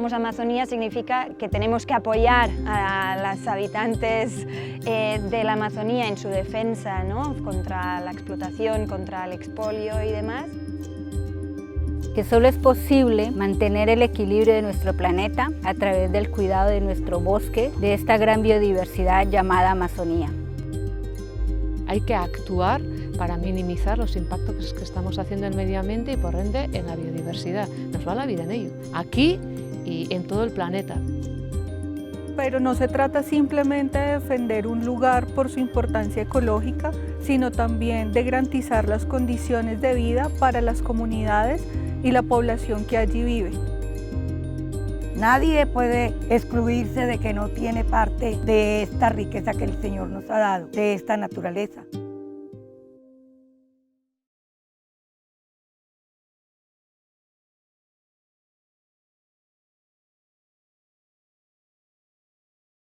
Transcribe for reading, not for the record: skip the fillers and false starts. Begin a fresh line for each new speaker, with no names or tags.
Somos Amazonía significa que tenemos que apoyar a los habitantes de la Amazonía en su defensa, ¿no? Contra la explotación, contra el expolio y demás.
Que solo es posible mantener el equilibrio de nuestro planeta a través del cuidado de nuestro bosque, de esta gran biodiversidad llamada Amazonía.
Hay que actuar para minimizar los impactos que estamos haciendo en el medio ambiente y por ende en la biodiversidad. Nos va la vida en ello, aquí y en todo el planeta.
Pero no se trata simplemente de defender un lugar por su importancia ecológica, sino también de garantizar las condiciones de vida para las comunidades y la población que allí vive.
Nadie puede excluirse de que no tiene parte de esta riqueza que el Señor nos ha dado, de esta naturaleza.